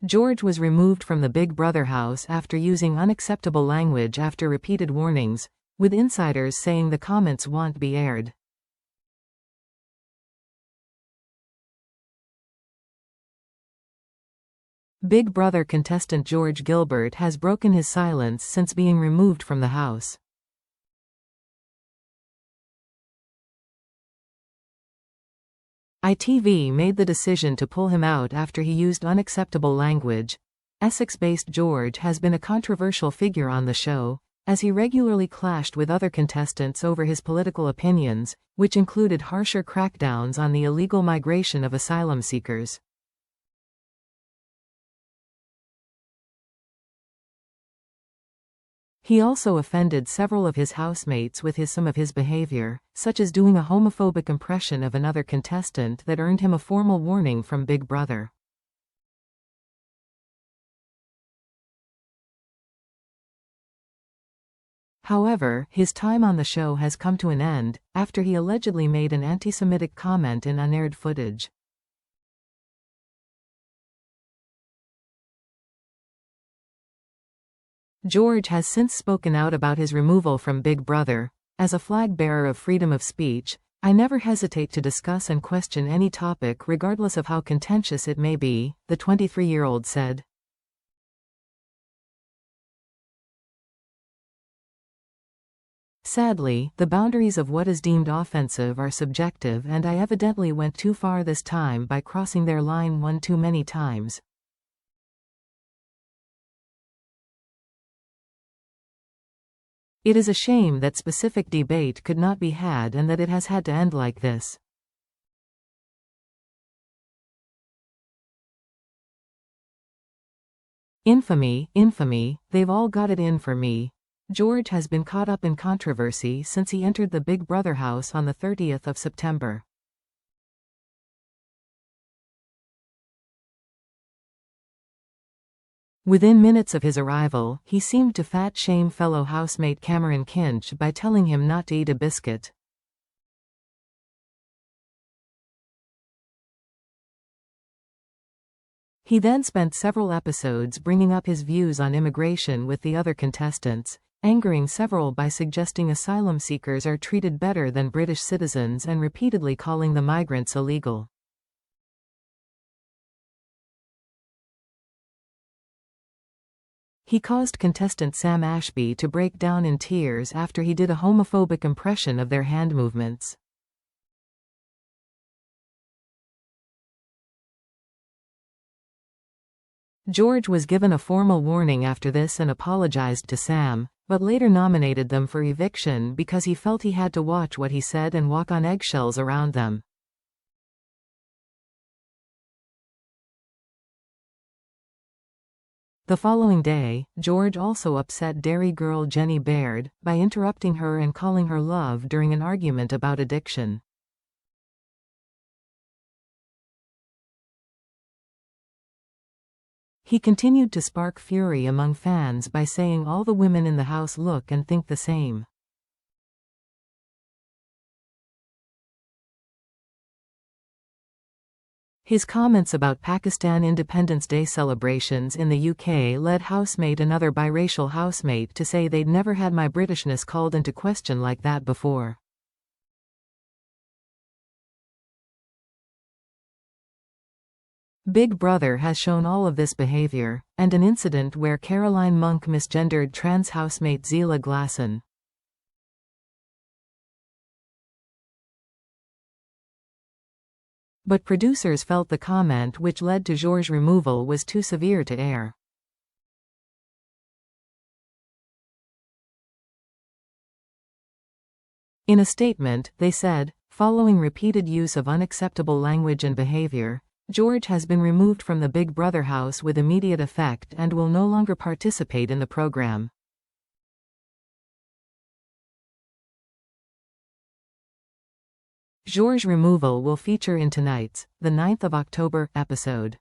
George was removed from the Big Brother house after using unacceptable language after repeated warnings, with insiders saying the comments won't be aired. Big Brother contestant George Gilbert has broken his silence since being removed from the house. ITV made the decision to pull him out after he used unacceptable language. Essex-based George has been a controversial figure on the show, as he regularly clashed with other contestants over his political opinions, which included harsher crackdowns on the illegal migration of asylum seekers. He also offended several of his housemates with some of his behavior, such as doing a homophobic impression of another contestant that earned him a formal warning from Big Brother. However, his time on the show has come to an end, after he allegedly made an anti-Semitic comment in unaired footage. George has since spoken out about his removal from Big Brother. As a flag-bearer of freedom of speech, I never hesitate to discuss and question any topic regardless of how contentious it may be, the 23-year-old said. Sadly, the boundaries of what is deemed offensive are subjective, and I evidently went too far this time by crossing their line one too many times. It is a shame that specific debate could not be had and that it has had to end like this. Infamy, infamy, they've all got it in for me. George has been caught up in controversy since he entered the Big Brother house on the 30th of September. Within minutes of his arrival, he seemed to fat-shame fellow housemate Cameron Kinch by telling him not to eat a biscuit. He then spent several episodes bringing up his views on immigration with the other contestants, angering several by suggesting asylum seekers are treated better than British citizens and repeatedly calling the migrants illegal. He caused contestant Sam Ashby to break down in tears after he did a homophobic impression of their hand movements. George was given a formal warning after this and apologized to Sam, but later nominated them for eviction because he felt he had to watch what he said and walk on eggshells around them. The following day, George also upset Derry girl Jenny Baird by interrupting her and calling her love during an argument about addiction. He continued to spark fury among fans by saying all the women in the house look and think the same. His comments about Pakistan Independence Day celebrations in the UK led housemate another biracial housemate to say they'd never had my Britishness called into question like that before. Big Brother has shown all of this behavior, and an incident where Caroline Monk misgendered trans housemate Zila Glasson. But producers felt the comment which led to George's removal was too severe to air. In a statement, they said, following repeated use of unacceptable language and behavior, George has been removed from the Big Brother house with immediate effect and will no longer participate in the program. George's removal will feature in tonight's, the 9th of October, episode.